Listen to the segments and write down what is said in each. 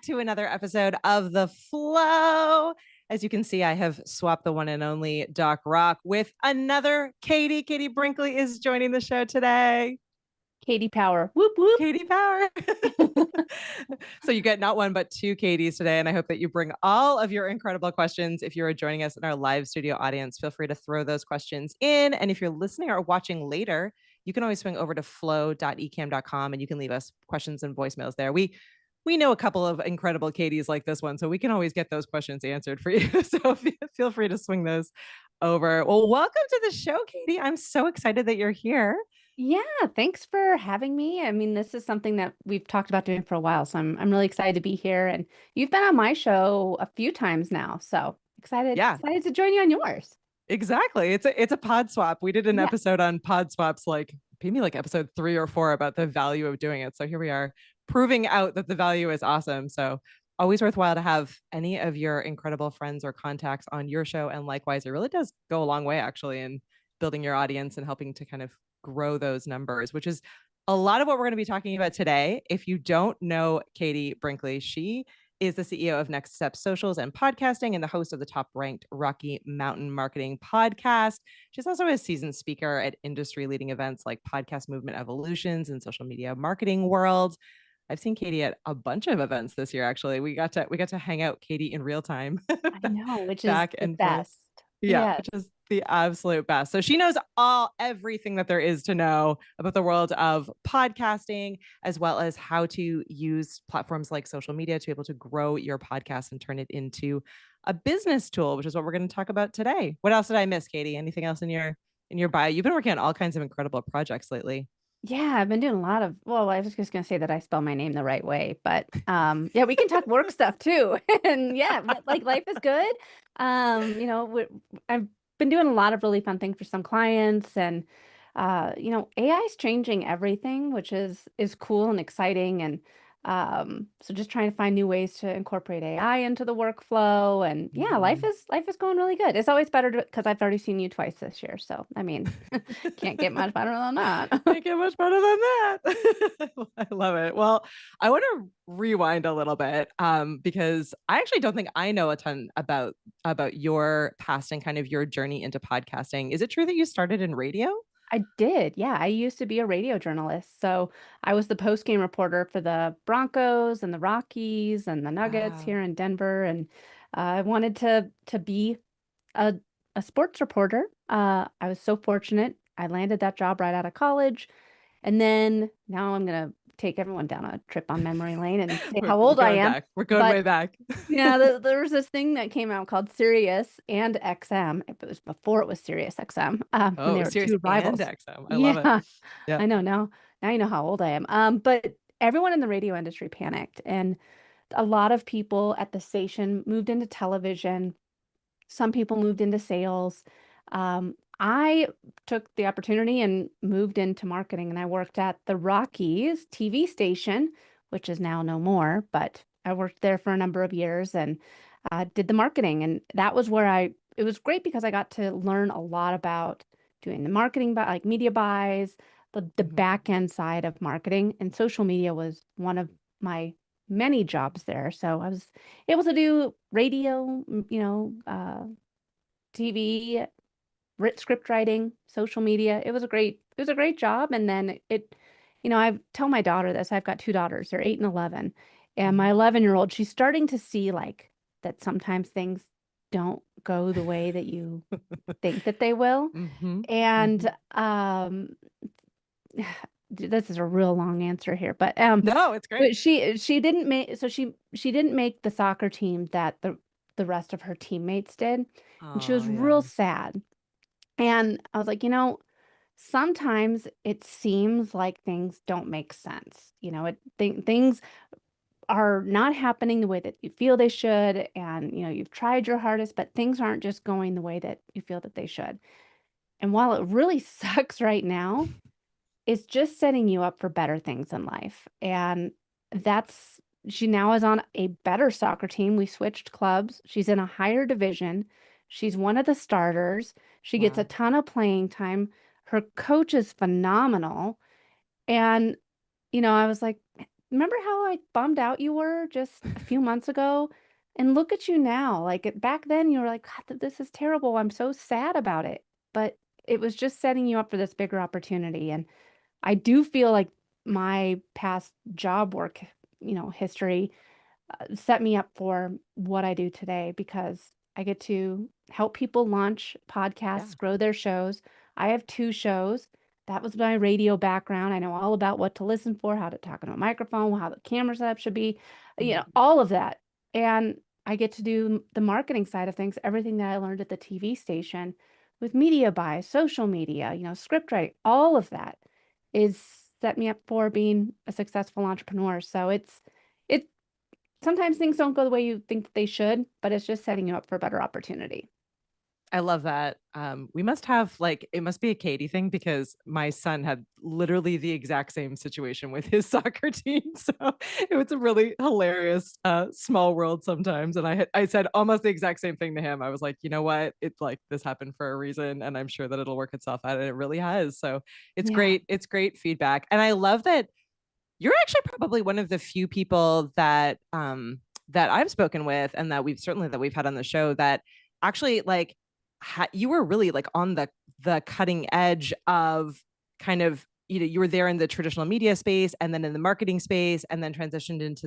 to another episode of The Flow. As you can see, I have swapped the one and only Doc Rock with another Katie. Katie Brinkley is joining the show today. Katie Power. Whoop, whoop. Katie Power. So you get not one, but two Katies today. And I hope that you bring all of your incredible questions. If you're joining us in our live studio audience, feel free to throw those questions in. And if you're listening or watching later, you can always swing over to flow.ecam.com and you can leave us questions and voicemails there. We know a couple of incredible Katies like this one, so we can always get those questions answered for you. So feel free to swing those over. Well, welcome to the show, Katie. I'm so excited that you're here. Yeah, thanks for having me. I mean, this is something that we've talked about doing for a while, so I'm really excited to be here. And you've been on my show a few times now, so Yeah, excited to join you on yours. exactly. It's a pod swap. We did an Yeah. episode on pod swaps, like maybe like episode 3 or 4 about the value of doing it. So here we are proving out that the value is awesome. So always worthwhile to have any of your incredible friends or contacts on your show. And likewise, it really does go a long way actually in building your audience and helping to kind of grow those numbers, which is a lot of what we're going to be talking about today. If you don't know Katie Brinkley, she is the CEO of Next Step Socials and Podcasting and the host of the top ranked Rocky Mountain Marketing podcast. She's also a seasoned speaker at industry leading events like Podcast Movement Evolutions and Social Media Marketing World. I've seen Katie at a bunch of events this year. Actually, we got to hang out, Katie, in real time, I know, which is back the and forth. best. Yeah, Yeah. which is the absolute best. So she knows everything that there is to know about the world of podcasting, as well as how to use platforms like social media to be able to grow your podcast and turn it into a business tool, which is what we're going to talk about today. What else did I miss, Katie? Anything else in your bio? You've been working on all kinds of incredible projects lately. Yeah, I've been doing a lot of, well, I was just gonna say that I spell my name the right way, but yeah, we can talk work stuff too. And yeah, like life is good. I've been doing a lot of really fun things for some clients and AI is changing everything, which is cool and exciting. And so just trying to find new ways to incorporate AI into the workflow. And yeah, life is going really good. It's always better because I've already seen you twice this year. So I mean, can't get much better than that. Can't get much better than that. I love it. Well, I want to rewind a little bit because I actually don't think I know a ton about your past and kind of your journey into podcasting. Is it true that you started in radio? I did. Yeah, I used to be a radio journalist. So I was the post-game reporter for the Broncos and the Rockies and the Nuggets Wow. here in Denver. And I wanted to be a, a sports reporter. I was so fortunate. I landed that job right out of college. And then now I'm going to take everyone down a trip on memory lane and say We're, how we're old I going am. back. We're going But way back. yeah, there was this thing that came out called Sirius and XM. It was before it was Sirius XM, when Oh, they were Sirius two and rivals. XM. I love it. Yeah, Yeah. I know now. Now you know how old I am. But everyone in the radio industry panicked, and a lot of people at the station moved into television. Some people moved into sales. I took the opportunity and moved into marketing, and I worked at the Rockies TV station, which is now no more, but I worked there for a number of years and did the marketing. And that was where it was great because I got to learn a lot about doing the marketing, like media buys, the Mhm. back end side of marketing. And social media was one of my many jobs there. So I was able to do radio, TV, script writing, social media. It was a great job. And then I tell my daughter this. I've got two daughters. They're 8 and 11, and my Mhm. 11-year-old, she's starting to see like that sometimes things don't go the way that you think that they will. Mhm. And Mhm. this is a real long answer here, but No, it's great. but she didn't make so she didn't make the soccer team that the rest of her teammates did, and she Oh, was real yeah. sad. And I was like, sometimes it seems like things don't make sense. Things are not happening the way that you feel they should, and you've tried your hardest, but things aren't just going the way that you feel that they should. And while it really sucks right now, it's just setting you up for better things in life. And that's she now is on a better soccer team. We switched clubs. She's in a higher division. She's one of the starters. She gets a Wow. ton of playing time. Her coach is phenomenal. And, I was like, remember how like bummed out you were just a few months ago? And look at you now. Like back then you were like, God, this is terrible. I'm so sad about it. But it was just setting you up for this bigger opportunity. And I do feel like my past job work, history set me up for what I do today because I get to help people launch Yeah. podcasts, grow their shows. I have 2 shows. That was my radio background. I know all about what to listen for, how to talk into a microphone, how the camera setup should be, Mhm. all of that. And I get to do the marketing side of things, everything that I learned at the TV station with media buy, social media, script writing, all of that is set me up for being a successful entrepreneur. So it sometimes things don't go the way you think they should, but it's just setting you up for a better opportunity. I love that. We must have like it must be a Katie thing because my son had literally the exact same situation with his soccer team. So it was a really hilarious small world sometimes. And I said almost the exact same thing to him. I was like, you know what? It's like this happened for a reason, and I'm sure that it'll work itself out. And it really has. So it's Yeah. great. It's great feedback. And I love that you're actually probably one of the few people that I've spoken with and that we've had on the show that actually like you were really like on the cutting edge of kind of you were there in the traditional media space and then in the marketing space and then transitioned into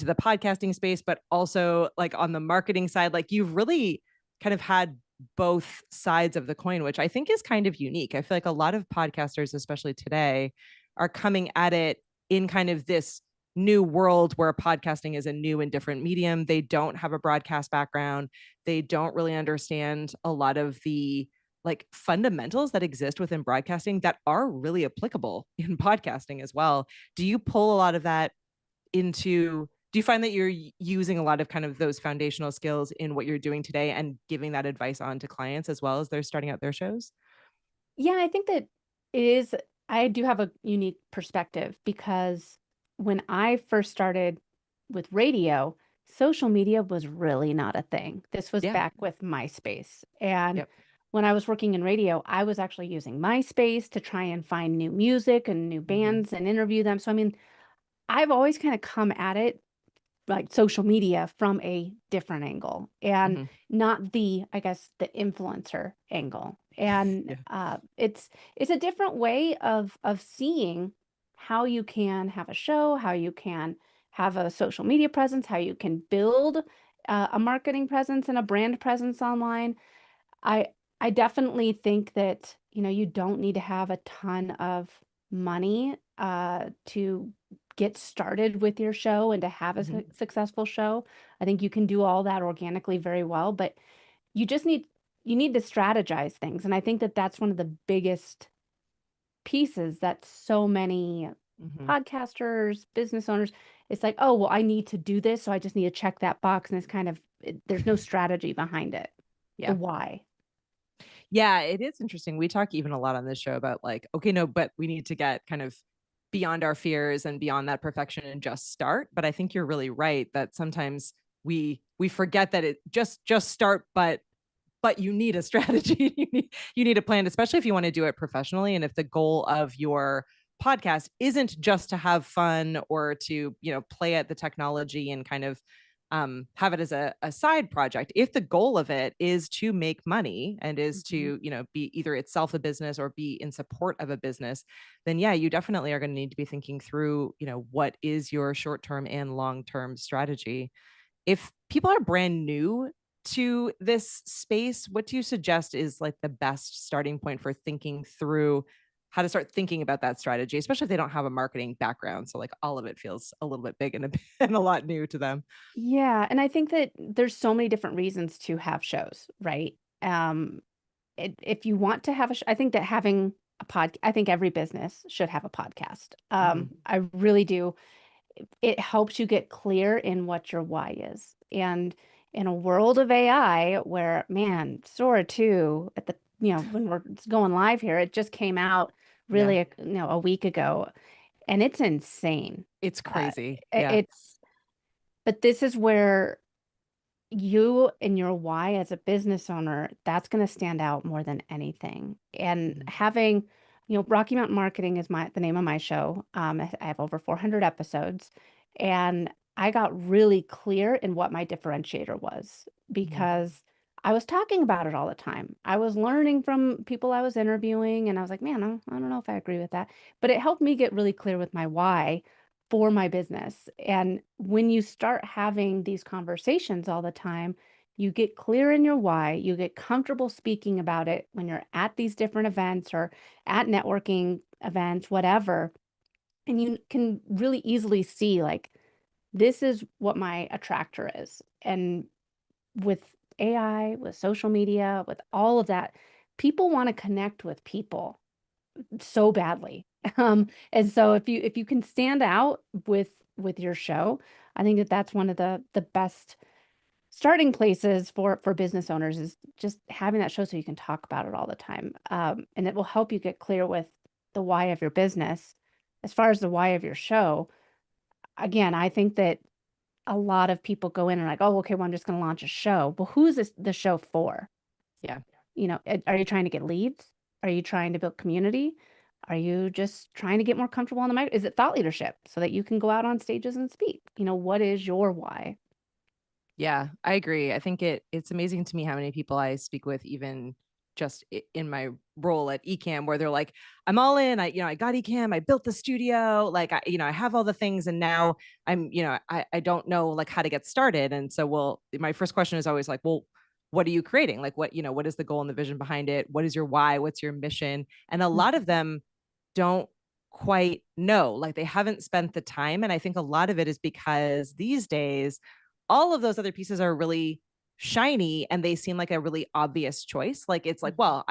the podcasting space, but also like on the marketing side, like you've really kind of had both sides of the coin, which I think is kind of unique. I feel like a lot of podcasters, especially today, are coming at it in kind of this new world where podcasting is a new and different medium. They don't have a broadcast background. They don't really understand a lot of the like fundamentals that exist within broadcasting that are really applicable in podcasting as well. Do you pull a lot of that into do you find that you're using a lot of kind of those foundational skills in what you're doing today and giving that advice on to clients as well as they're starting out their shows? Yeah, I think that it is I do have a unique perspective because when I first started with radio, social media was really not a thing. This was Yeah. back with MySpace. And Yep. when I was working in radio, I was actually using MySpace to try and find new music and new Mm-hmm. bands and interview them. So I mean, I've always kind of come at it like social media from a different angle and Mm-hmm. not the, I guess, the influencer angle. And Yeah. it's a different way of seeing how you can have a show, how you can have a social media presence, how you can build a marketing presence and a brand presence online. I I definitely think that, you don't need to have a ton of money to get started with your show and to have a Mm-hmm. successful show. I think you can do all that organically very well, but you just need to strategize things. And I think that that's one of the biggest pieces that so many Mm-hmm. podcasters, business owners, it's like, oh, well, I need to do this, so I just need to check that box. And it's kind of, there's no strategy behind it. The Yeah. why. Yeah, it is interesting. We talk even a lot on this show about like, okay, no, but we need to get kind of beyond our fears and beyond that perfection and just start. But I think you're really right that sometimes we forget that it just start, but you need a strategy. You need a plan, especially if you want to do it professionally. And if the goal of your podcast isn't just to have fun or to, play at the technology and kind of have it as a side project. If the goal of it is to make money and is Mhm. to, be either itself a business or be in support of a business, then yeah, you definitely are going to need to be thinking through, what is your short-term and long-term strategy. If people are brand new to this space, what do you suggest is like the best starting point for thinking through how to start thinking about that strategy, especially if they don't have a marketing background? So like all of it feels a little bit big and and a lot new to them. Yeah, and I think that there's so many different reasons to have shows, right? Um, if you want to have a sh I think that having a I think every business should have a podcast. Mm-hmm. I really do. It helps you get clear in what your why is. And in a world of AI where, man, Sora 2 at the, when we're it's going live here, it just came out Yeah, really, a week ago, and it's insane. it's Uh, crazy. Yeah. it's but this is where you and your why as a business owner, that's going to stand out more than anything. And Mm-hmm. having Rocky Mountain Marketing is the name of my show. I have over 400 episodes, and I got really clear in what my differentiator was Mhm. because I was talking about it all the time. I was learning from people I was interviewing, and I was like, man, I don't know if I agree with that. But it helped me get really clear with my why for my business. And when you start having these conversations all the time, you get clear in your why, you get comfortable speaking about it when you're at these different events or at networking events, whatever. And you can really easily see like, this is what my attractor is. And with AI, with social media, with all of that, people want to connect with people so badly. And so if you can stand out with your show, I think that that's one of the best starting places for business owners is just having that show so you can talk about it all the time. And it will help you get clear with the why of your business. As far as the why of your show, again, I think that a lot of people go in and like, oh, okay, well, I'm just going to launch a show. But who is the show for? Yeah. Are you trying to get leads? Are you trying to build community? Are you just trying to get more comfortable on the mic? Is it thought leadership so that you can go out on stages and speak? What is your why? Yeah, I agree. I think it's amazing to me how many people I speak with, even just in my role at Ecamm, where they're like, I'm all in. I got Ecamm, I built the studio, like I have all the things, and now I don't know like how to get started. And so, well, my first question is always like, well, what are you creating? Like, what is the goal and the vision behind it? What is your why? What's your mission? And a lot of Mhm. them don't quite know, like they haven't spent the time. And I think a lot of it is because these days all of those other pieces are really shiny and they seem like a really obvious choice. Like it's like, Mhm. well,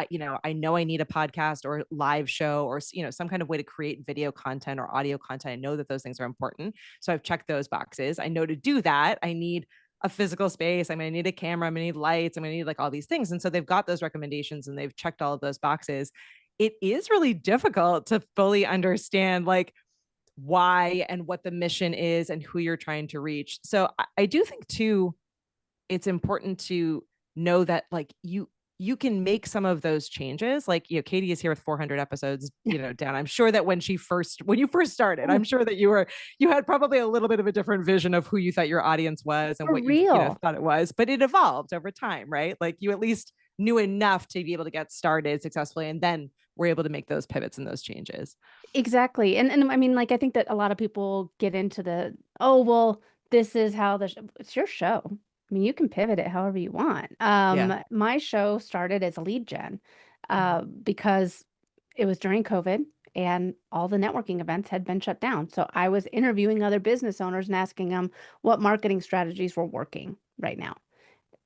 I know I need a podcast or live show or some kind of way to create video content or audio content. I know that those things are important. So I've checked those boxes. I know to do that, I need a physical space. I'm going to need a camera. I'm going to need lights. I'm going to need like all these things. And so they've got those recommendations and they've checked all of those boxes. It is really difficult to fully understand like why and what the mission is and who you're trying to reach. So I do think too, it's important to know that like you can make some of those changes. Like, Katie is here with 400 episodes, down. I'm sure that when you first started, I'm sure that you had probably a little bit of a different vision of who you thought your audience was and For what you, real. thought it was, but it evolved over time, right? Like you at least knew enough to be able to get started successfully and then we're able to make those pivots and those changes. Exactly. And I mean, like, I think that a lot of people get into oh, well, this is how it's your show. I mean, you can pivot it however you want. Yeah. My show started as a lead gen, Mhm. because it was during COVID and all the networking events had been shut down. So I was interviewing other business owners and asking them what marketing strategies were working right now.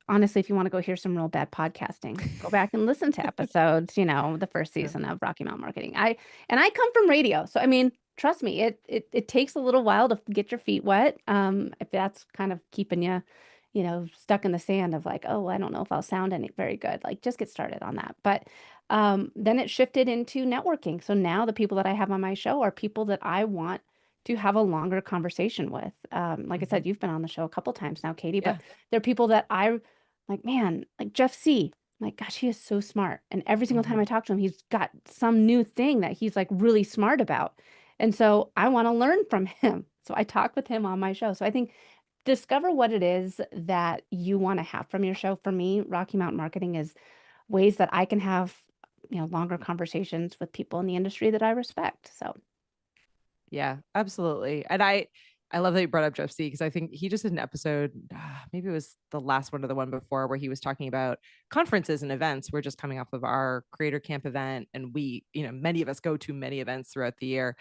Honestly, if you wanna go hear some real bad podcasting, go back and listen to episodes, the first Yeah. season of Rocky Mountain Marketing. I come from radio, so, I mean, trust me, it takes a little while to get your feet wet, if that's kind of keeping you, stuck in the sand of like, "Oh, I don't know if I'll sound any very good," like, just get started on that, but, then it shifted into networking, so now the people that I have on my show are people that I want to have a longer conversation with, like I Mhm. said, you've been on the show a couple times now, Katie, but Yeah. they're people that I like, man, like Jeff C. Like, gosh, he is so smart. And every single time Mhm. I talk to him, he's got some new thing that he's like really smart about. And so I want to learn from him. So I talk with him on my show. So I think discover what it is that you want to have from your show. For me, Rocky Mountain Marketing is ways that I can have, longer conversations with people in the industry that I respect. So, Yeah, absolutely. And I love that you brought up Jeff C because I think he just did an episode, maybe it was the last one or the one before, where he was talking about conferences and events. We're just coming off of our creator camp event, and many of us go to many events throughout the year.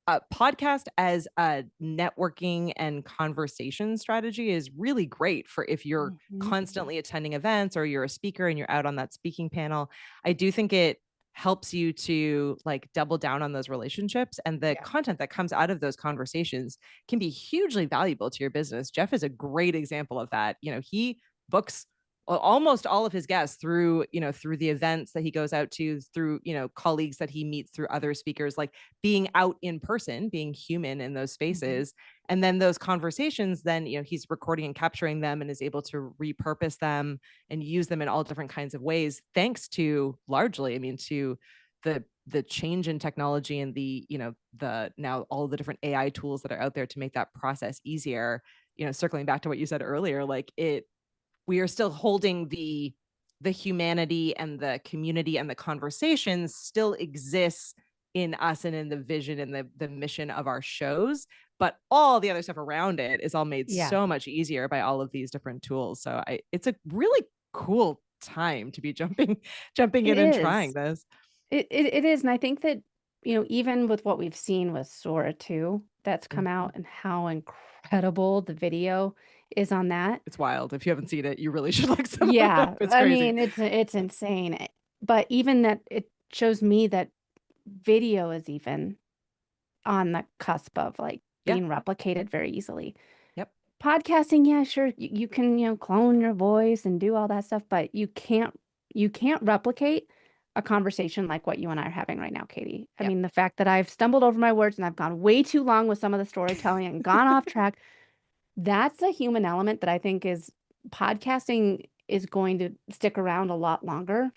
A podcast as a networking and conversation strategy is really great for if you're mhm, constantly attending events or you're a speaker and you're out on that speaking panel. I do think it helps you to like double down on those relationships, and the yeah. content that comes out of those conversations can be hugely valuable to your business. Jeff is a great example of that. He books almost all of his guests through the events that he goes out to, through colleagues that he meets, through other speakers, like being out in person, being human in those Mhm. spaces. And then those conversations, then he's recording and capturing them and is able to repurpose them and use them in all different kinds of ways, thanks to largely, I mean, to the change in technology and the, the now all the different AI tools that are out there to make that process easier, circling back to what you said earlier, like we are still holding the humanity and the community and the conversations still exists in us and in the vision and the mission of our shows, but all the other stuff around it is all made Yeah, so much easier by all of these different tools. So it's a really cool time to be jumping it in and trying is. this. It is, and I think that, even with what we've seen with Sora 2 that's come Mhm. out and how incredible the video is on that. It's wild. If you haven't seen it, you really should look some of it up. Yeah, It's I crazy. mean, it's insane, but even that it shows me that video is even on the cusp of, like, Yeah. being replicated very easily. Yep. Podcasting, yeah, sure, you can, clone your voice and do all that stuff, but you can't replicate a conversation like what you and I are having right now, Katie. I Yep. mean, the fact that I've stumbled over my words and I've gone way too long with some of the storytelling and gone off track, that's a human element that I think is podcasting is going to stick around a lot longer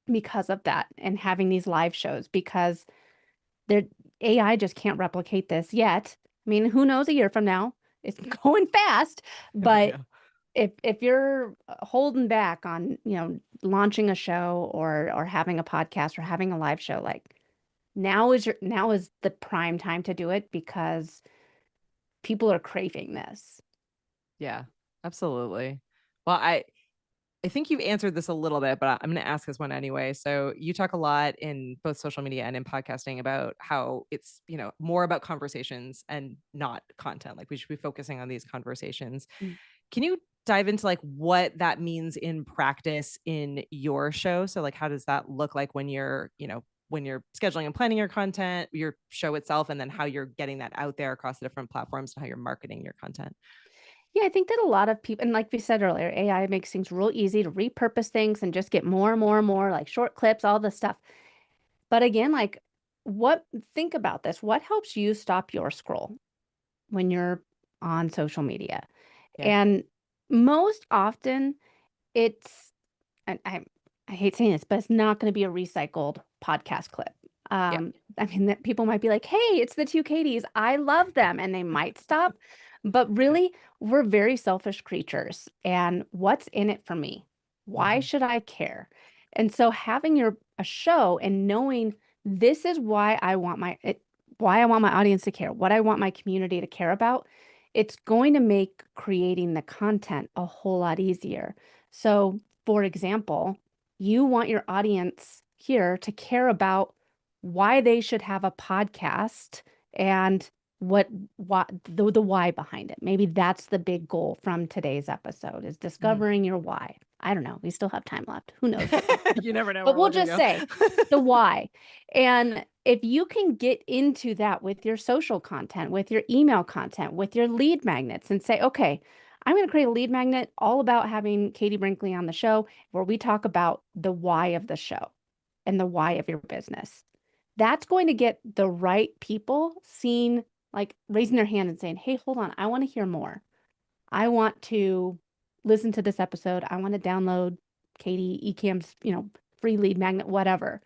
because of that and having these live shows because their AI just can't replicate this yet. I mean, who knows a year from now? It's going fast, Oh but yeah. if you're holding back on, launching a show or having a podcast or having a live show, like now is the prime time to do it because people are craving this. Yeah. Absolutely. Well, I think you've answered this a little bit, but I'm going to ask this one anyway. So you talk a lot in both social media and in podcasting about how it's, more about conversations and not content. Like we should be focusing on these conversations. Mm. Can you dive into like what that means in practice in your show? So like, how does that look like when when you're scheduling and planning your content, your show itself, and then how you're getting that out there across the different platforms and how you're marketing your content? Yeah, I think that a lot of people, and like we said earlier, AI makes things real easy to repurpose things and just get more and more and more like short clips, all this stuff. But again, like think about this. What helps you stop your scroll when you're on social media? Yeah. And most often it's, and I hate saying this, but it's not going to be a recycled podcast clip. Yeah. I mean, that people might be like, "Hey, it's the two Katies. I love them," and they might stop. But Yeah. really, we're very selfish creatures, and what's in it for me? Why Mhm. should I care? And so, having a show and knowing this is why I want my audience to care, what I want my community to care about, it's going to make creating the content a whole lot easier. So, for example, you want your audience here to care about why they should have a podcast and what the why behind it. Maybe that's the big goal from today's episode is Mhm. discovering your why. I don't know. We still have time left. Who knows what we'll do. You never know But where we're we'll gonna just go. say the why. And if you can get into that with your social content, with your email content, with your lead magnets and say, okay, I'm going to create a lead magnet all about having Katie Brinkley on the show where we talk about the why of the show and the why of your business. That's going to get the right people seeing, like raising their hand and saying, hey, hold on, I want to hear more. I want to listen to this episode. I want to download Katie Ecamp's, free lead magnet, whatever,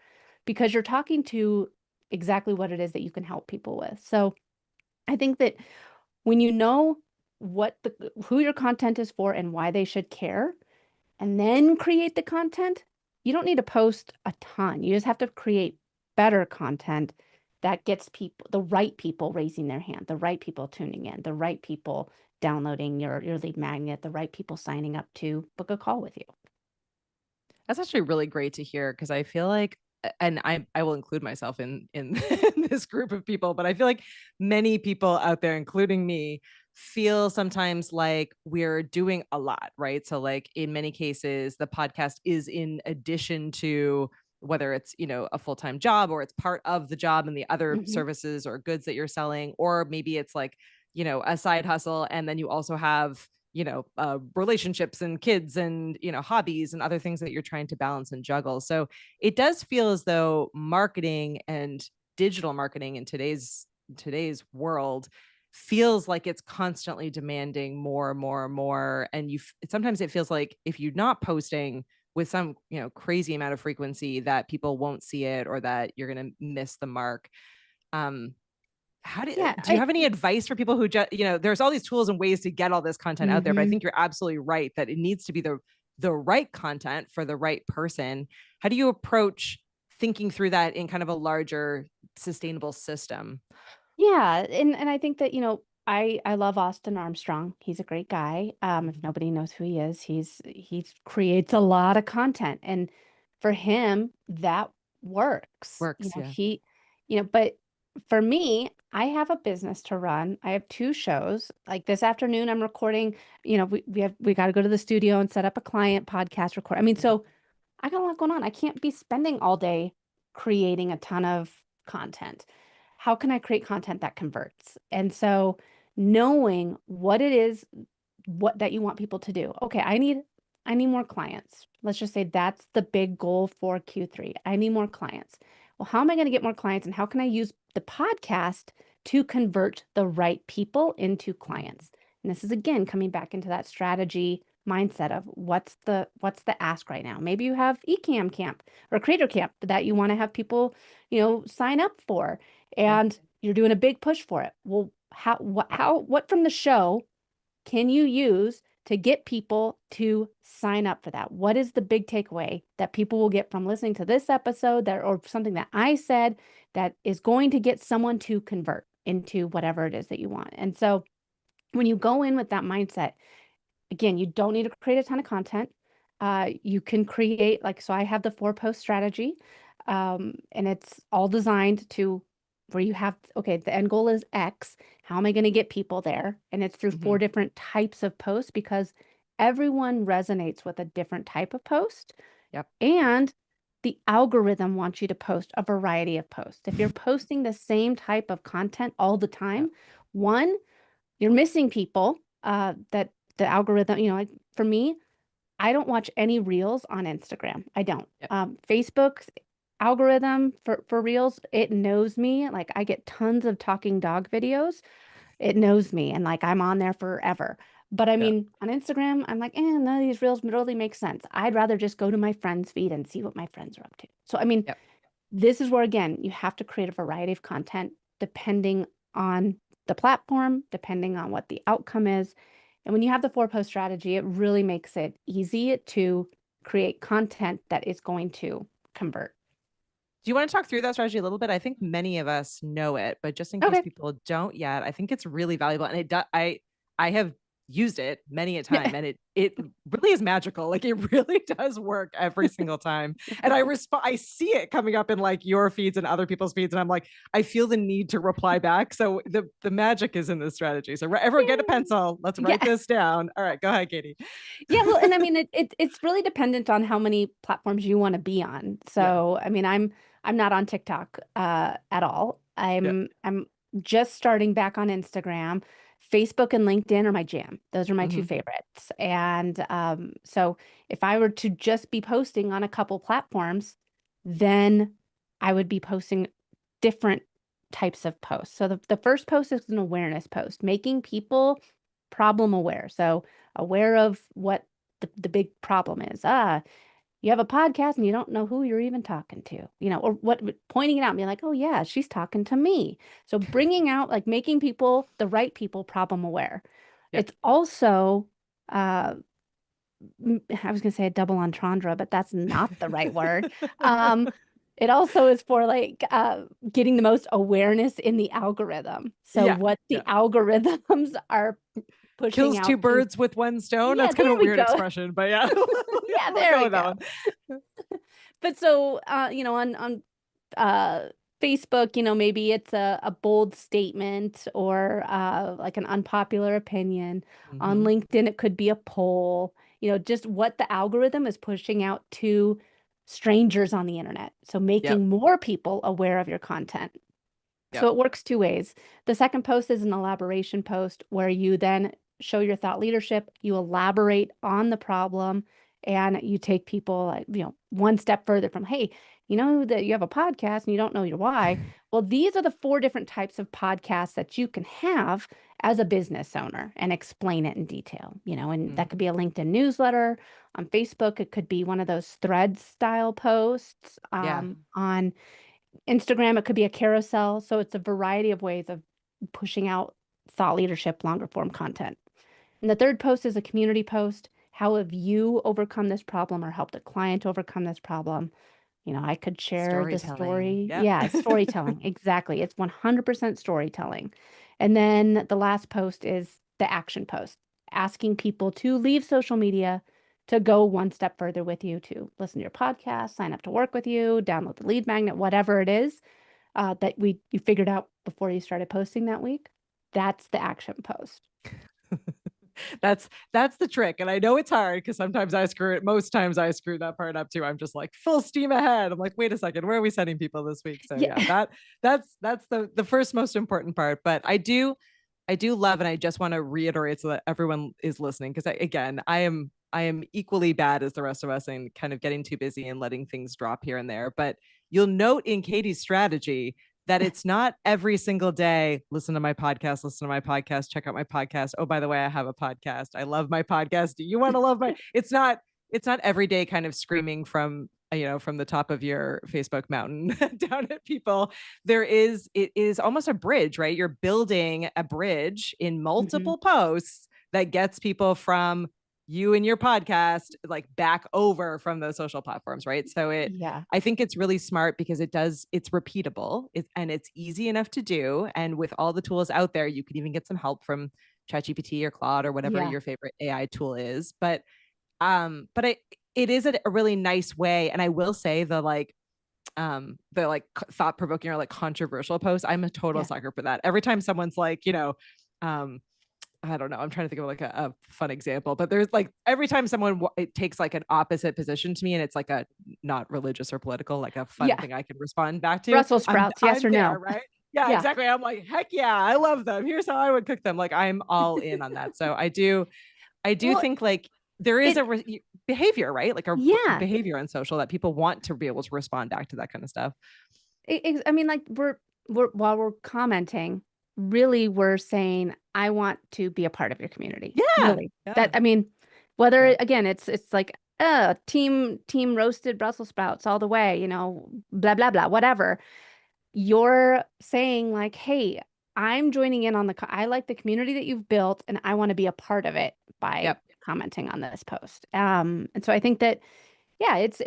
because you're talking to exactly what it is that you can help people with. So I think that when you know who your content is for and why they should care, and then create the content, you don't need to post a ton. You just have to create better content that gets the right people raising their hand, the right people tuning in, the right people downloading your lead magnet, the right people signing up to book a call with you. That's actually really great to hear because I feel like and I will include myself in in this group of people, but I feel like many people out there, including me, feel sometimes like we're doing a lot, right? So like in many cases, the podcast is in addition to whether it's, a full-time job or it's part of the job and the other Hmm. services or goods that you're selling, or maybe it's like, a side hustle. And then you also have relationships and kids and hobbies and other things that you're trying to balance and juggle. So it does feel as though marketing and digital marketing in today's world feels like it's constantly demanding more and more and more. And sometimes it feels like if you're not posting with some, crazy amount of frequency that people won't see it or that you're going to miss the mark. Um, Yeah, do you have any advice for people who just, there's all these tools and ways to get all this content out there, but I mhm. think you're absolutely right that it needs to be the right content for the right person. How do you approach thinking through that in kind of a larger sustainable system? Yeah, and I think that, I love Austin Armstrong. He's a great guy. If Mhm. nobody knows who he is, he creates a lot of content, and for him, that works. Works, yeah. But for me, I have a business to run. I have two shows. Like this afternoon, I'm recording. We got to go to the studio and set up a client podcast record. I mean, Mhm. so I got a lot going on. I can't be spending all day creating a ton of content. How can I create content that converts? And so knowing what it is, what that you want people to do. Okay, I need more clients. Let's just say that's the big goal for Q3. I need more clients. Well, how am I going to get more clients and how can I use the podcast to convert the right people into Mhm. clients? And this is again coming back into that strategy mindset of what's the ask right now. Maybe you have eCam camp or creator camp that you want to have people, sign up for Yeah. and you're doing a big push for it. Well, what from the show can you use to get people to sign up for that? What is the big takeaway that people will get from listening to this episode that or something that I said that is going to get someone to convert into whatever it is that you want? And so when you go in with that mindset, again, you don't need to create a ton of content. You can create like so I have the 4 post strategy, and it's all designed to where you have okay, the end goal is X. How am I going to get people there? And it's through 4 Mhm. different types of posts because everyone resonates with a different type of post, Yep. and the algorithm wants you to post a variety of posts. If you're posting the same type of content all the Yep. time, one, you're missing people, that the algorithm, like for me, I don't watch any reels on Instagram. I don't. Yep. Facebook's algorithm for reels, it knows me. Like I get tons of talking dog videos. It knows me and like I'm on there forever. But I Yep. mean, on Instagram, I'm like, none of these reels really make sense. I'd rather just go to my friend's feed and see what my friends are up to. So, I mean, Yep. this is where, again, you have to create a variety of content depending on the platform, depending on what the outcome is. And when you have the 4 post strategy, it really makes it easy to create content that is going to convert. Do you want to talk through that strategy a little bit? I think many of us know it, but just in case Okay. people don't yet, I think it's really valuable. And I have used it many a time and it really is magical. Like it really does work every single time. And I see it coming up in like your feeds and other people's feeds. And I'm like, I feel the need to reply back. So the magic is in this strategy. So everyone get a Yay. pencil. Let's write Yeah. this down. All right, go ahead, Katie. Yeah, well, and I mean it's really dependent on how many platforms you want to be on. Yeah. So, I mean, I'm not on TikTok at all. Yeah. I'm just starting back on Instagram. Facebook and LinkedIn are my jam. Those are my two Hmm. favorites. And so if I were to just be posting on a couple platforms, then I would be posting different types of posts. So the first post is an awareness post, making people problem aware. So aware of what the big problem is. You have a podcast and you don't know who you're even talking to, or what pointing it out and being like, oh yeah, she's talking to me. So bringing out like making people, the right people, problem aware. Yep. It's also, uh, I was gonna say a double entendre, but that's not the right word. Um, it also is for like getting the most awareness in the algorithm. So Yeah. what the Yeah. algorithms are pushing Kills two out to. birds with one stone. Yeah, That's kind there of a we weird go. expression, but yeah, Yeah, we'll there go we with that go. one. But so, on Facebook, maybe it's a bold statement or like an unpopular opinion. On Hmm. LinkedIn, it could be a poll, just what the algorithm is pushing out to strangers on the internet. So Yep. making more people aware of your content. So Yep. it works two ways. The second post is an elaboration post where you then show your thought leadership, you elaborate on the problem, and you take people, like, one step further from, hey, you know that you have a podcast and you don't know your why. Well, these are the 4 different types of podcasts that you can have as a business owner and explain it in detail, and Mm, that could be a LinkedIn newsletter. On Facebook, it could be one of those thread style posts. yeah. On Instagram, it could be a carousel. So it's a variety of ways of pushing out thought leadership, longer form content. And the third post is a community post. How have you overcome this problem or helped a client overcome this problem? I could share the Storytelling. story. Yep. Yeah, it's storytelling. Exactly. It's 100% storytelling. And then the last post is the action post, asking people to leave social media to go one step further with you, to listen to your podcast, sign up to work with you, download the lead magnet, whatever it is that you figured out before you started posting that week. That's the action post. That's the trick. And I know it's hard because sometimes I screw it. Most times I screw that part up too. I'm just like full steam ahead. I'm like, wait a second, where are we sending people this week? So yeah, Yeah. that's the first most important part. But I do love, and I just want to reiterate so that everyone is listening, because again, I am equally bad as the rest of us in kind of getting too busy and letting things drop here and there. But you'll note in Katie's strategy that it's not every single day, listen to my podcast, check out my podcast. Oh, by the way, I have a podcast. I love my podcast. Do you want to love my, it's not every day kind of screaming from, from the top of your Facebook mountain down at people. It is almost a bridge, right? You're building a bridge in Hmm. multiple posts that gets people from you and your podcast like back over from those social platforms, right? So Yeah. I think it's really smart because it's repeatable, and it's easy enough to do. And with all the tools out there, you could even get some help from ChatGPT or Claude or whatever Yeah. your favorite AI tool is. But it is a really nice way. And I will say the like thought provoking or like controversial posts, I'm a total Yeah. sucker for that. Every time someone's like, um, I don't know. I'm trying to think of like a fun example, but there's like every time someone it takes like an opposite position to me, and it's like a not religious or political, like a fun Yeah. thing I can respond back to. Brussels I'm sprouts, yes I'm or there, no? right? Yeah, Yeah. exactly. I'm like, heck yeah, I love them. Here's how I would cook them. Like I'm all in on that. So I do Well, think like there is it, a behavior, right? Like a yeah. behavior on social that people want to be able to respond back to that kind of stuff. I mean, like while we're commenting, really we're saying, I want to be a part of your community. Yeah, Really. yeah, I mean, whether yeah. again, it's like, team roasted Brussels sprouts all the way, blah, blah, blah, whatever. You're saying like, hey, I'm joining in on I like the community that you've built and I want to be a part of it by Yep. commenting on this post. And so I think that, yeah, it's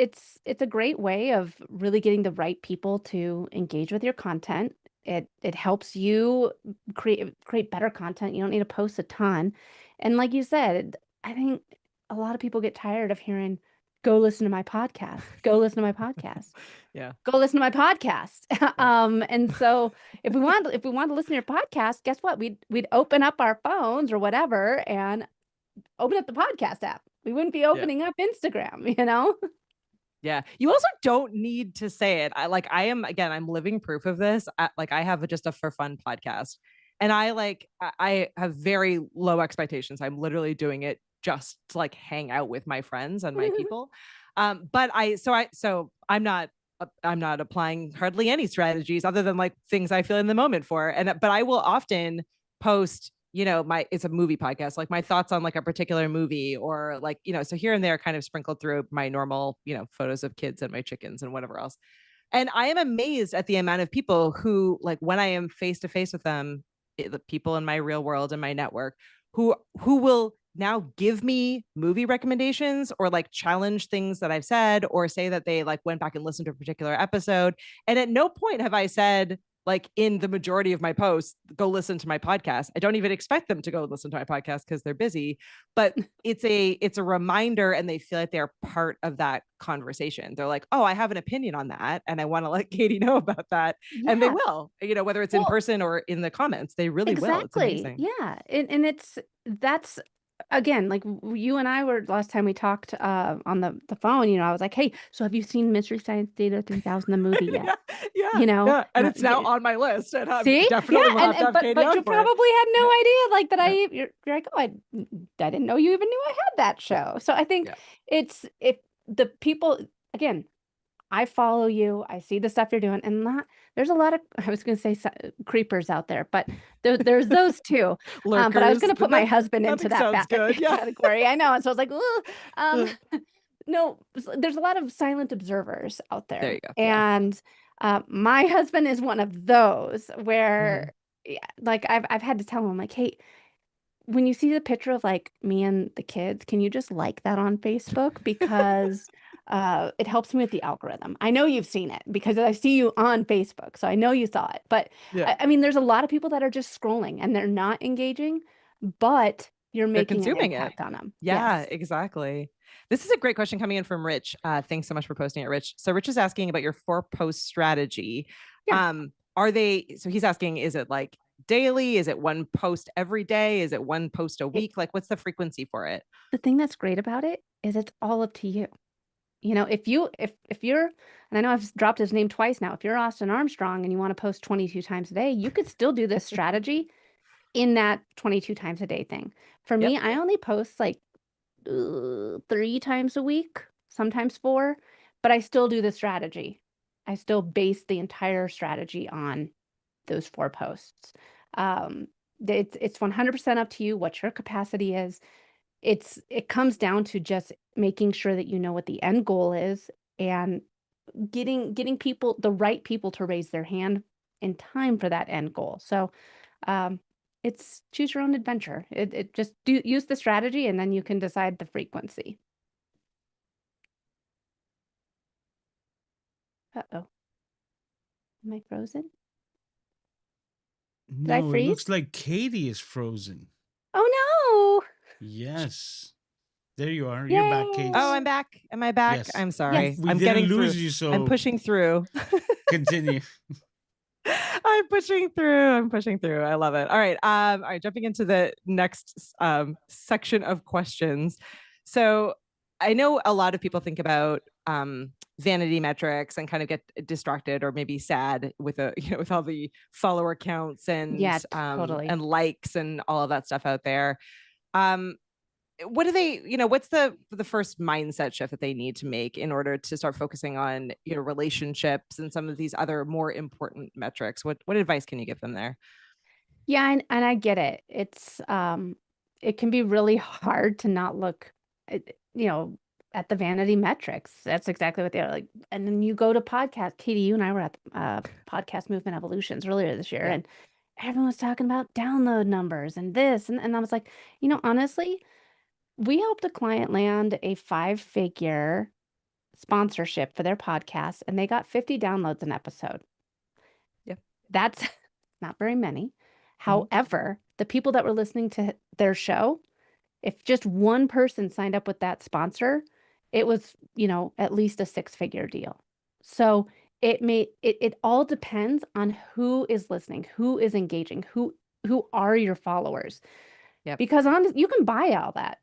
a great way of really getting the right people to engage with your content. It helps you create better content. You don't need to post a ton. And like you said, I think a lot of people get tired of hearing, go listen to my podcast. Go listen to my podcast. Yeah. Go listen to my podcast. Yeah. And so if we want to listen to your podcast, guess what? We'd open up our phones or whatever and open up the podcast app. We wouldn't be Yeah. opening up Instagram. Yeah. You also don't need to say it. I'm living proof of this. I have just a for fun podcast, and I have very low expectations. I'm literally doing it just to like hang out with my friends and my people. But I'm not applying hardly any strategies other than like things I feel in the moment for. But I will often post, it's a movie podcast, like my thoughts on like a particular movie, or like, so here and there kind of sprinkled through my normal, photos of kids and my chickens and whatever else. And I am amazed at the amount of people who, like, when I am face to face with them, the people in my real world and my network, who will now give me movie recommendations or like challenge things that I've said, or say that they like went back and listened to a particular episode. And at no point have I said, like, in the majority of my posts, go listen to my podcast. I don't even expect them to go listen to my podcast because they're busy, but it's a reminder, and they feel like they're part of that conversation. They're like, oh, I have an opinion on that and I want to let Katie know about that. And they Yeah. will, whether it's in Well, person or in the comments, they really will. It's exactly. amazing. Yeah. And that's again, like you and I were last time we talked on the phone, I was like, hey, so have you seen Mystery Science Theater 3000, the movie yet? Yeah, yeah, yeah. And it's now Yeah, on my list, and I see? Yeah, definitely will have to and have Katie but on you for it. probably had Yeah, no idea like that yeah, you're like, oh, I didn't know you even knew I had that yeah, show. So I think yeah. it's if the people again, I follow you. I see the stuff you're doing, and not there's a lot of I was going to say creepers out there, but there's those too. But I was Lurkers. going to put my husband into Nothing that sounds good. Yeah. category. I know, and so I was like, "Ugh." No, there's a lot of silent observers out There there, you go. Yeah. and my husband is one of those Mhm. where, yeah, like I've had to tell him like, hey, when you see the picture of, like, me and the kids, can you just like that on Facebook? Because, it helps me with the algorithm. I know you've seen it because I see you on Facebook, so I know you saw it. But, Yeah. I mean, there's a lot of people that are just scrolling and they're not engaging, but you're They're making an consuming it. impact on them. Yeah, Yes. exactly. This is a great question coming in from Rich. Thanks so much for posting it, Rich. So Rich is asking about your 4 post strategy. Yeah. Are they, so he's asking, is it like daily? Is it one post every day? Is it one post a It week? Like, what's the frequency for it? the thing that's great about it is it's all up to you. You know, if you're and I know I've dropped his name twice now, if you're Austin Armstrong and you wanna post 22 times a day, you could still do this strategy in that 22 times a day thing. For Yep. me, I only post like 3 times a week, sometimes 4, but I still do the strategy. I still base the entire strategy on those 4 posts. Um, it's 100% up to you what your capacity is. It comes down to just making sure that you know what the end goal is and getting people the right people to raise their hand in time for that end goal. So, um, it's choose your own adventure. It just do use the strategy and then you can decide the frequency. Uh-oh. Am I frozen? Did I No, it freeze? looks like Katie is frozen. Oh Yes. There you are. no. You're back, Kate. Oh, I'm Yay. back. Am I back? Yes. I'm Yes. sorry. We I'm didn't getting through. lose you, I'm so pushing through. continue. I'm pushing through. I'm pushing through. I love it. All right, jumping into the next section of questions. So I know a lot of people think about vanity metrics and kind of get distracted or maybe sad with with all the follower counts Yeah, totally. and likes and all of that stuff out there. Um, what do they, what's the first mindset shift that they need to make in order to start focusing on, relationships and some of these other more important metrics? What advice can you give them there? Yeah, and I get it. It can be really hard to not look, at the vanity metrics. That's exactly what they're like. And then you go to podcast. Katie, you and I were at Podcast Movement Evolutions earlier this year, Yeah. and everyone was talking about download numbers and this, and I was like, honestly, we helped a client land a 5-figure sponsorship for their podcast, and they got 50 downloads an episode. Yeah. That's not very many. Hmm. However, the people that were listening to their show, if just one person signed up with that sponsor, it was, at least a 6-figure deal. So it all depends on who is listening, who is engaging, who are your followers. Yep. Because you can buy all that.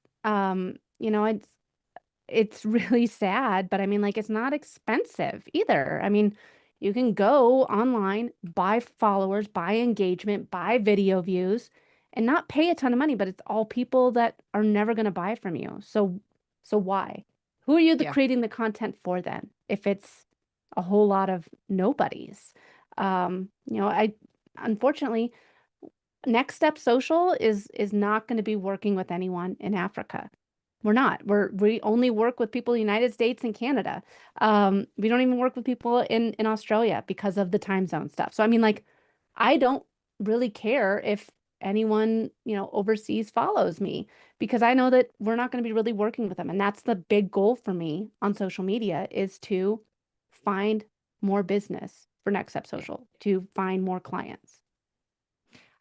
It's really sad, but I mean, like, it's not expensive either. I mean, you can go online, buy followers, buy engagement, buy video views, and not pay a ton of money, but it's all people that are never going to buy from you. So why? Who are you Yeah. creating the content for then? If it's a whole lot of nobodies. I unfortunately Next Step Social is not going to be working with anyone in Africa. We're not. We only work with people in the United States and Canada. We don't even work with people in Australia because of the time zone stuff. So I mean, like, I don't really care if anyone, overseas follows me because I know that we're not going to be really working with them. And that's the big goal for me on social media is to find more business for Next Step Yeah. Social, to find more clients.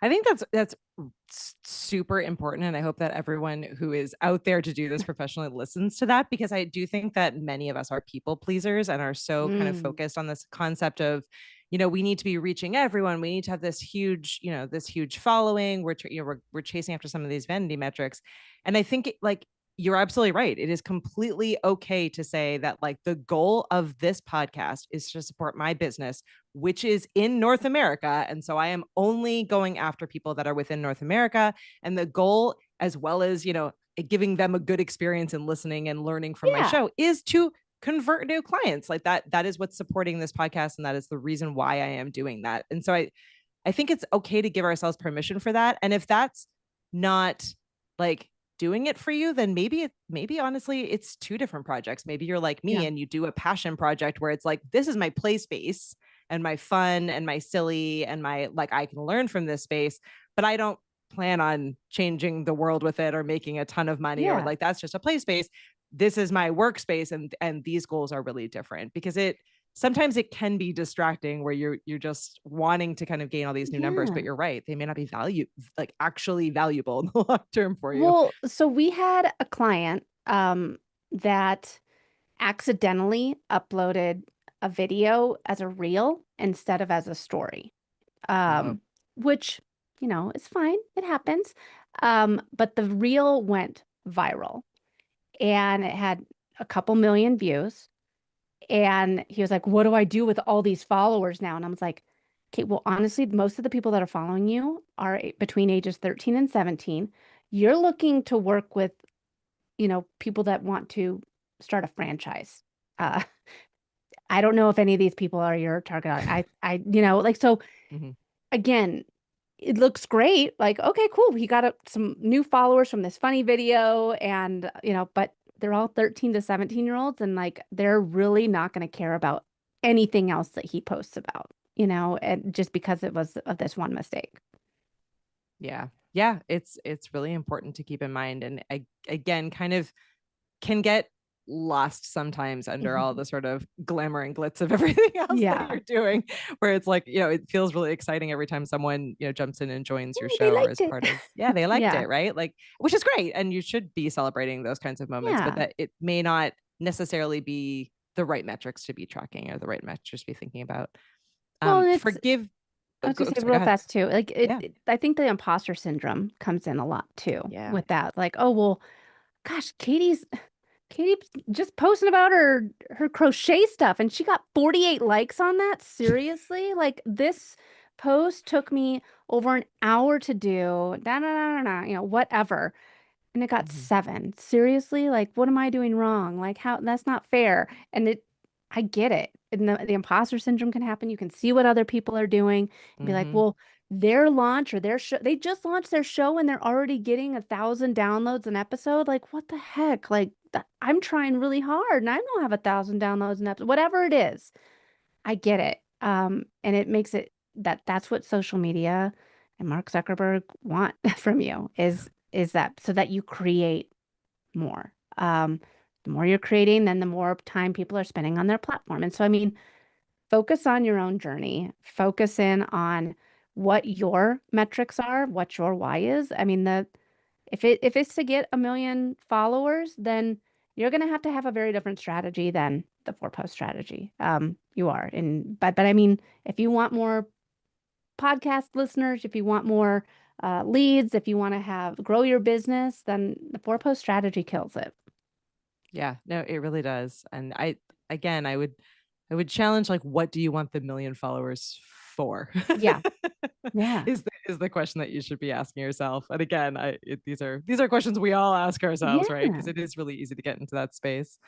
I think that's super important, and I hope that everyone who is out there to do this professionally listens to that, because I do think that many of us are people pleasers and are so kind of Mm, focused on this concept of, we need to be reaching everyone. We need to have this huge, this huge following. We're chasing after some of these vanity metrics, and I think like you're absolutely right. It is completely okay to say that like the goal of this podcast is to support my business, which is in North America. And so I am only going after people that are within North America. And the goal, as well as, giving them a good experience and listening and learning from my yeah. show, is to convert new clients. Like that is what's supporting this podcast, and that is the reason why I am doing that. And so I think it's okay to give ourselves permission for that. And if that's not like doing it for you, then maybe honestly it's two different projects. Maybe you're like me and you do a passion project where it's like, this is my play space and my fun and my silly and my, like, I can learn from this space, but I don't plan on changing the world with it or making a ton of money, or Yeah. like, that's just a play space. This is my workspace, and these goals are really different, because sometimes it can be distracting where you're just wanting to kind of gain all these new numbers, but Yeah. you're right, they may not be actually valuable in the long term for you. Well, so we had a client that accidentally uploaded a video as a reel instead of as a story. Oh. Which, is fine. It happens. But the reel went viral and it had a couple million views. And he was like, what do I do with all these followers now? And I was like, okay, well, honestly, most of the people that are following you are between ages 13 and 17. You're looking to work with, people that want to start a franchise. Uh, I don't know if any of these people are your target. So Mm-hmm. again, it looks great. Like, okay, cool. He got some new followers from this funny video and, but they're all 13 to 17-year-olds and like, they're really not going to care about anything else that he posts about, and just because it was of this one mistake. Yeah, it's really important to keep in mind, and again, kind of can get lost sometimes under all the sort of glamour and glitz of everything else that you're doing, where it's like, it feels really exciting every time someone, jumps in and joins your Ooh, they show or liked is it. part of, they liked Yeah. it, right? Like, which is great. And you should be celebrating those kinds of moments, but Yeah. that it may not necessarily be the right metrics to be tracking or the right metrics to be thinking about. Well, and Forgive. I was gonna say Sorry, go real ahead. fast too. Like Yeah. I think the imposter syndrome comes in a lot too Yeah. with that. Like, oh well, gosh, Katie's just posting about her crochet stuff and she got 48 likes on that. Seriously? Like this post took me over an hour to do. Da, da, da, da, da, whatever. And it got Mhm. 7. Seriously? Like, what am I doing wrong? Like, how that's not fair. And I get it. And the imposter syndrome can happen. You can see what other people are doing and be like, Mhm. well, their launch or their show, they just launched their show and they're already getting 1,000 downloads an episode. Like, what the heck? Like, I'm trying really hard and I don't have 1,000 downloads an episode. Whatever it is, I get it. And it makes it that's what social media and Mark Zuckerberg want from you is that so that you create more. The more you're creating, then the more time people are spending on their platform. And so, I mean, focus on your own journey, focus in on what your metrics are, what your why is. I mean, if it's to get 1 million followers, then you're going to have a very different strategy than the 4-post strategy. You are. But I mean, if you want more podcast listeners, if you want more leads, if you want to grow your business, then the 4-post strategy kills it. Yeah, no, it really does. And again, I would challenge, like, what do you want the 1 million followers for? Yeah. Yeah. Is the question that you should be asking yourself. And again, these are questions we all ask ourselves, right? Because Yeah. it is really easy to get into that space.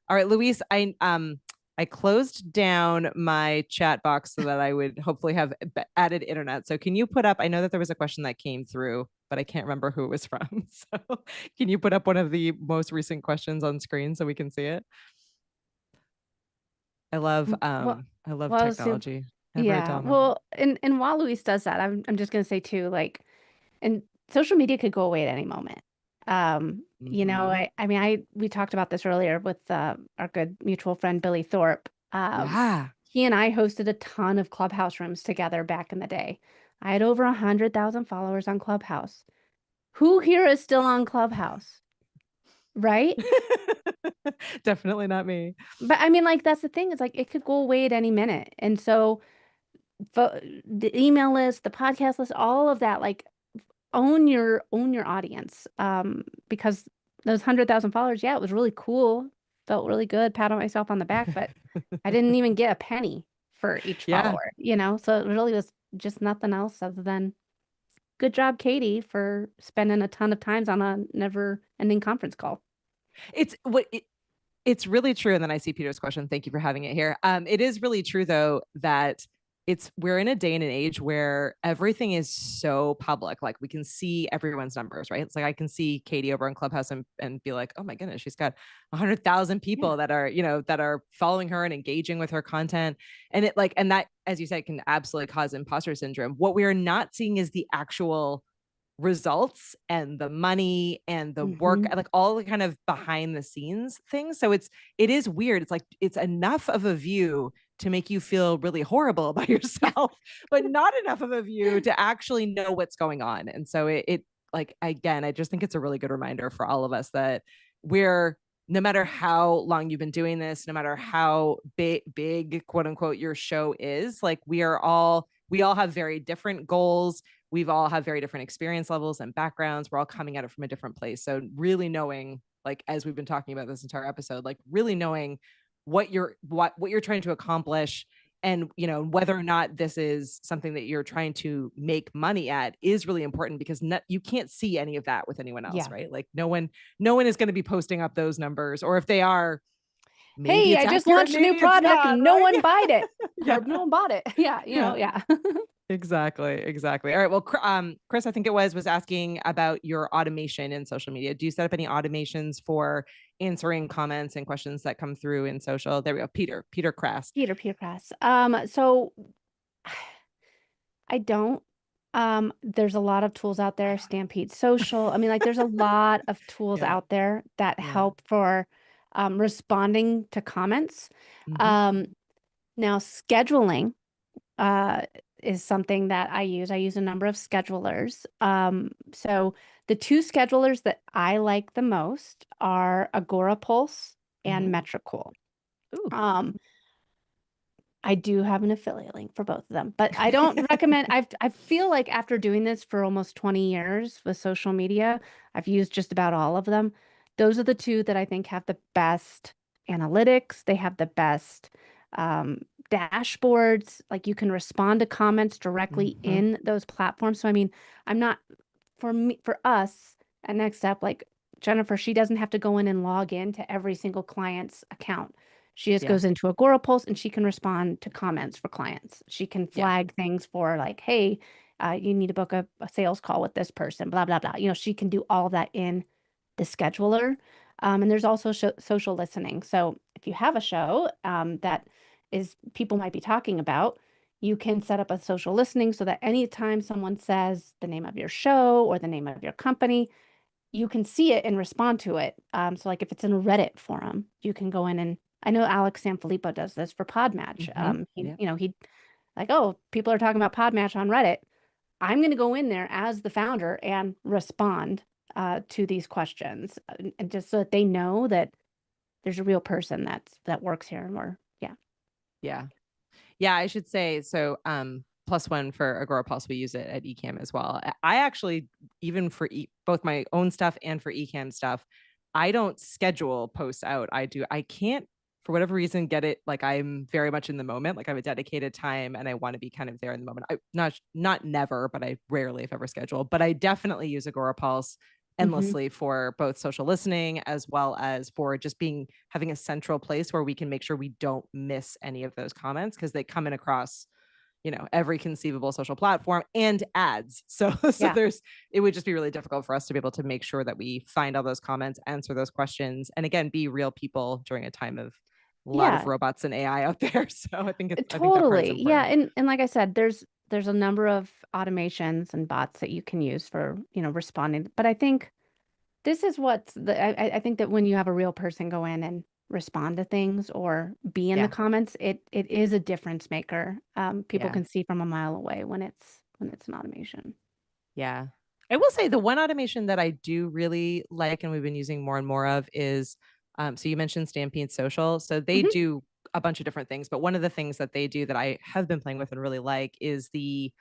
All right, Luis, I closed down my chat box so that I would hopefully have added internet. So can you put up, I know that there was a question that came through, but I can't remember who it was from. So can you put up one of the most recent questions on screen so we can see it? I love So technology. Never a yeah. dull moment. Well, and while Luis does that, I'm just gonna say too, like, and social media could go away at any moment. Mhm. I mean, we talked about this earlier with our good mutual friend Billy Thorpe. Yeah. He and I hosted a ton of Clubhouse rooms together back in the day. I had over 100,000 followers on Clubhouse. Who here is still on Clubhouse? Right? Definitely not me. But I mean, like, that's the thing. It's like it could go away at any minute. And so the email list, the podcast list, all of that, like own your audience. Because those 100,000 followers, yeah, it was really cool. Felt really good, pat on myself on the back, but I didn't even get a penny for each Yeah. follower, So it really was just nothing else other than good job, Katie, for spending a ton of times on a never ending conference call. It's It's really true. And then I see Peter's question. Thank you for having it here. It is really true though that we're in a day and an age where everything is so public. Like we can see everyone's numbers, right? It's like I can see Katie over on Clubhouse and be like, oh my goodness, she's got 100,000 people that are, that are following her and engaging with her content. And and that, as you said, can absolutely cause imposter syndrome. What we are not seeing is the actual results and the money and the work, Mhm. like all the kind of behind the scenes things. So it is weird. It's like it's enough of a view to make you feel really horrible about yourself, but not enough of a view to actually know what's going on. And so it like, again, I just think it's a really good reminder for all of us that we're, no matter how long you've been doing this, no matter how big quote unquote your show is, like we all have very different goals. We've all have very different experience levels and backgrounds. We're all coming at it from a different place. So really knowing, like, as we've been talking about this entire episode, like really knowing what you're trying to accomplish, and whether or not this is something that you're trying to make money at is really important, because you can't see any of that with anyone else, Yeah. right? Like no one is going to be posting up those numbers, or if they are, maybe Hey, it's I just accurate, launched a new maybe it's product not, and no right? one bought it. Yeah. Or no one bought it. Yeah, yeah. Exactly. All right. Well, Chris, I think it was asking about your automation in social media. Do you set up any automations for answering comments and questions that come through in social? There we go. Peter Crass. Peter Press. So I don't. There's a lot of tools out there, Stampede Social. I mean, like there's a lot of tools Yeah. out there that Yeah. help for responding to comments. Mhm. Now scheduling uh, is something that I use. I use a number of schedulers. So the two schedulers that I like the most are Agorapulse and Mhm. Metricool. Ooh. I do have an affiliate link for both of them, but I don't recommend. I feel like after doing this for almost 20 years with social media, I've used just about all of them. Those are the two that I think have the best analytics. They have the best dashboards. Like you can respond to comments directly Mhm. in those platforms. So I mean, I'm not for us at Next Step, like Jennifer, she doesn't have to go in and log in to every single client's account. She just Yeah. goes into Agorapulse and she can respond to comments for clients. She can Yeah. flag things for like, hey, you need to book a sales call with this person, blah, blah, blah. She can do all that in the scheduler. And there's also social listening. So if you have a show that is people might be talking about, you can set up a social listening so that anytime someone says the name of your show or the name of your company, you can see it and respond to it. So like if it's in a Reddit forum, you can go in and I know Alex Sanfilippo does this for Podmatch. Mhm. He, Yeah. he like, oh, people are talking about Podmatch on Reddit. I'm going to go in there as the founder and respond to these questions, and just so that they know that there's a real person that works here, and yeah. Yeah. Yeah, I should say so. +1 for Agora Pulse, we use it at Ecamm as well. I actually, even for both my own stuff and for Ecamm stuff, I don't schedule posts out. I can't, for whatever reason, get it. Like I'm very much in the moment. Like I have a dedicated time and I want to be kind of there in the moment. Not never, but I rarely, if ever, schedule. But I definitely use Agora Pulse Hmm. endlessly for both social listening as well as for just having a central place where we can make sure we don't miss any of those comments, because they come in across every conceivable social platform and ads. So Yeah. it would just be really difficult for us to be able to make sure that we find all those comments, answer those questions, and again, be real people during a time of a lot of Yeah. robots and AI out there. So I think that part is Totally. Yeah. important. And like I said, there's a number of automations and bots that you can use for, responding. But I think this is I think that when you have a real person go in and respond to things or be in the Yeah. comments, it is a difference maker. People Yeah. can see from a mile away when it's an automation. Yeah. I will say the one automation that I do really like and we've been using more and more of is, so you mentioned Stampede Social. So they Hmm. do a bunch of different things, but one of the things that they do that I have been playing with and really like is the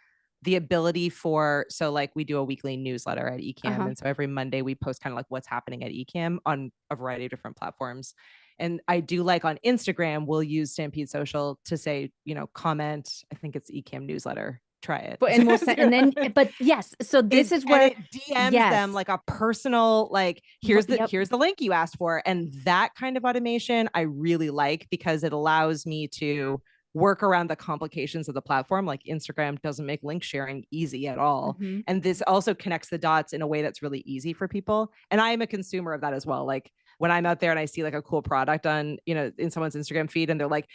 ability for, so like we do a weekly newsletter at Ecamm. Uh-huh. And so every Monday we post kind of like what's happening at Ecamm on a variety of different platforms. And I do like on Instagram, we'll use Stampede Social to say, comment, I think it's Ecamm newsletter try it. And we'll send, and then, but yes, so this is where it DMs them like a personal, like, here's the link you asked for. And that kind of automation I really like, because it allows me to work around the complications of the platform. Like Instagram doesn't make link sharing easy at all. Mm-hmm. And this also connects the dots in a way that's really easy for people. And I am a consumer of that as well. Like when I'm out there and I see like a cool product on, in someone's Instagram feed, and they're like,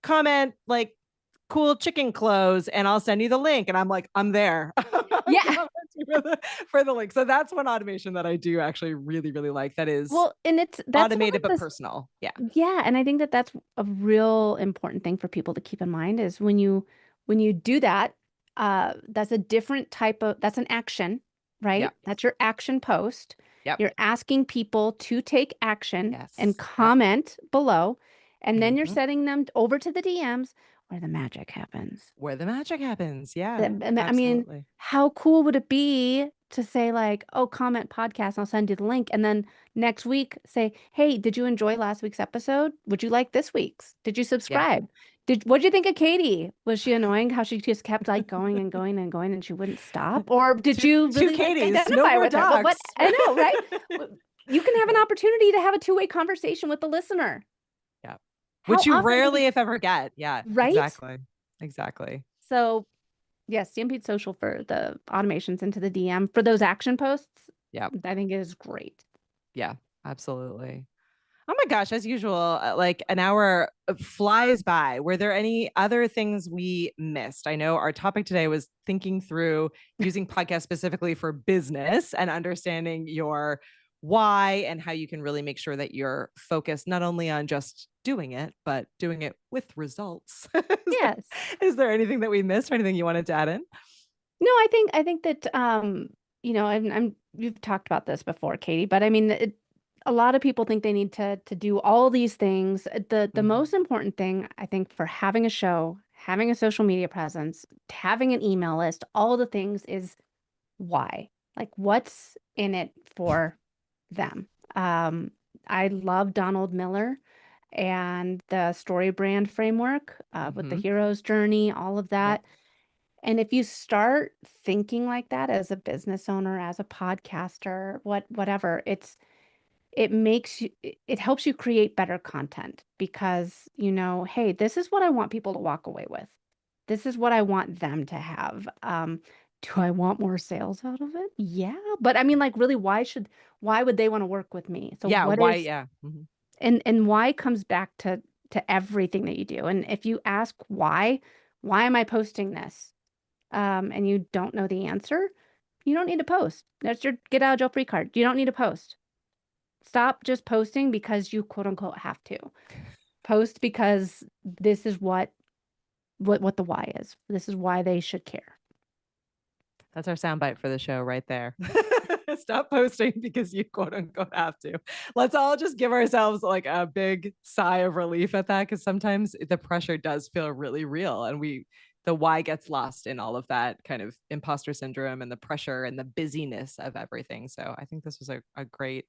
comment like cool chicken clothes and I'll send you the link. And I'm like, I'm there. Yeah. for the link. So that's one automation that I do actually really, really like. That is and that's automated but personal. Yeah. Yeah. And I think that that's a real important thing for people to keep in mind is when you do that, that's a different that's an action, right? Yep. That's your action post. Yep. You're asking people to take action and comment below. And then you're setting them over to the DMs where the magic happens. Yeah. I mean, how cool would it be to say like, oh, comment podcast, I'll send you the link. And then next week say, hey, did you enjoy last week's episode? Would you like this week's? Did you subscribe? What'd you think of Katie? Was she annoying how she just kept like going and going and going and she wouldn't stop? Or did you really identify with her? But I know, right? You can have an opportunity to have a two-way conversation with the listener. Yeah. Which you rarely, if ever, get. Yeah. Right? Exactly. So yes, Stampede Social for the automations into the DM for those action posts. Yeah. I think it is great. Yeah, absolutely. Oh my gosh, as usual, like an hour flies by. Were there any other things we missed? I know our topic today was thinking through using podcasts specifically for business and understanding your why and how you can really make sure that you're focused not only on just doing it, but doing it with results. Yes. Is there anything that we missed or anything you wanted to add in? No, I think that you've talked about this before, Katie, but I mean, a lot of people think they need to do all these things. The most important thing, I think, for having a show, having a social media presence, having an email list, all the things is why. Like, what's in it for them? I love Donald Miller and the story brand framework with the hero's journey, all of that. Yep. And if you start thinking like that as a business owner, as a podcaster, whatever, it helps you create better content because, hey, this is what I want people to walk away with. This is what I want them to have. Do I want more sales out of it? Yeah. But I mean, like, really, why would they want to work with me? So yeah, why? Yeah. And why comes back to everything that you do. And if you ask why am I posting this? And you don't know the answer, you don't need to post. That's your get out of jail free card. You don't need to post. Stop just posting because you quote unquote have to. Post because this is what the why is. This is why they should care. That's our soundbite for the show right there. Stop posting because you quote unquote have to. Let's all just give ourselves like a big sigh of relief at that, because sometimes the pressure does feel really real, and the why gets lost in all of that kind of imposter syndrome and the pressure and the busyness of everything. So I think this was a great,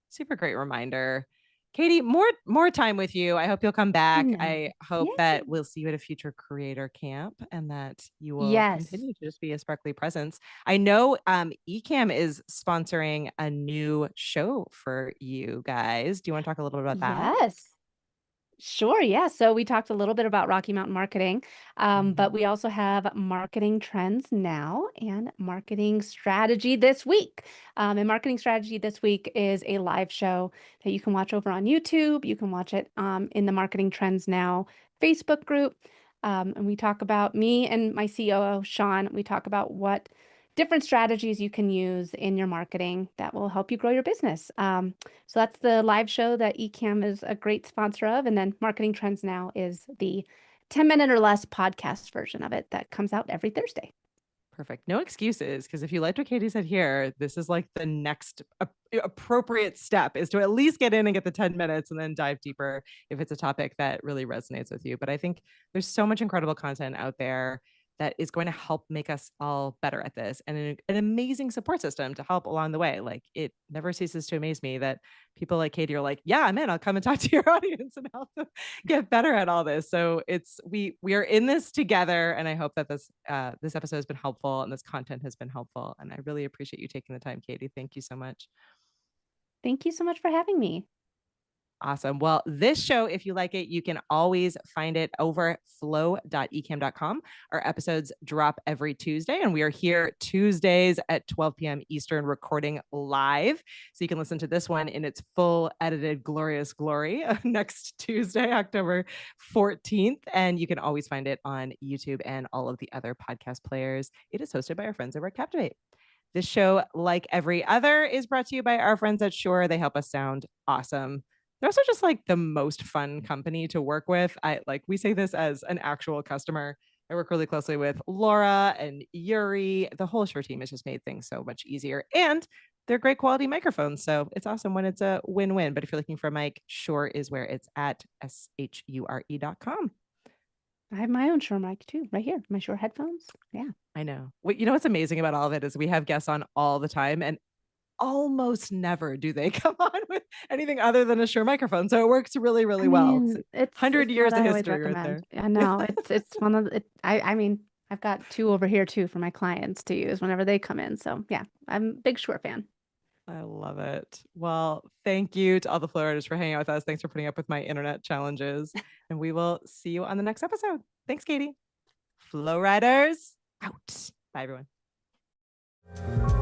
super great reminder. Katie, more time with you. I hope you'll come back. I hope that we'll see you at a future creator camp and that you will continue to just be a sparkly presence. I know Ecamm is sponsoring a new show for you guys. Do you want to talk a little bit about that? Yes. Sure. Yeah. So we talked a little bit about Rocky Mountain Marketing, but we also have Marketing Trends Now and Marketing Strategy This Week. And Marketing Strategy This Week is a live show that you can watch over on YouTube. You can watch it in the Marketing Trends Now Facebook group. And we talk about, me and my COO, Sean, we talk about what different strategies you can use in your marketing that will help you grow your business. So that's the live show that Ecamm is a great sponsor of. And then Marketing Trends Now is the 10-minute or less podcast version of it that comes out every Thursday. Perfect. No excuses, because if you liked what Katie said here, this is like the next appropriate step, is to at least get in and get the 10 minutes and then dive deeper if it's a topic that really resonates with you. But I think there's so much incredible content out there that is going to help make us all better at this, and an amazing support system to help along the way. Like, it never ceases to amaze me that people like Katie are like, yeah, I'm in, I'll come and talk to your audience and help them get better at all this. So we are in this together. And I hope that this episode has been helpful and this content has been helpful. And I really appreciate you taking the time, Katie. Thank you so much. Thank you so much for having me. Awesome. Well, this show, if you like it, you can always find it over flow.ecam.com. Our episodes drop every Tuesday, and we are here Tuesdays at 12 p.m. Eastern, recording live. So you can listen to this one in its full edited glorious glory next Tuesday, October 14th. And you can always find it on YouTube and all of the other podcast players. It is hosted by our friends over at Captivate. This show, like every other, is brought to you by our friends at Shure. They help us sound awesome. They're also just like the most fun company to work with. We say this as an actual customer. I work really closely with Laura and Yuri. The whole Shure team has just made things so much easier, and they're great quality microphones. So it's awesome when it's a win-win. But if you're looking for a mic, Shure is where it's at, shure.com. I have my own Shure mic too, right here. My Shure headphones. Yeah. I know. You know what's amazing about all of it is we have guests on all the time, and almost never do they come on with anything other than a Shure microphone. So it works really, really well. It's 100 years of history right there. I know. It's one of the, I mean, I've got two over here too for my clients to use whenever they come in. So yeah, I'm a big Shure fan. I love it. Well, thank you to all the Flow Riders for hanging out with us. Thanks for putting up with my internet challenges. And we will see you on the next episode. Thanks, Katie. Flow Riders out. Bye, everyone.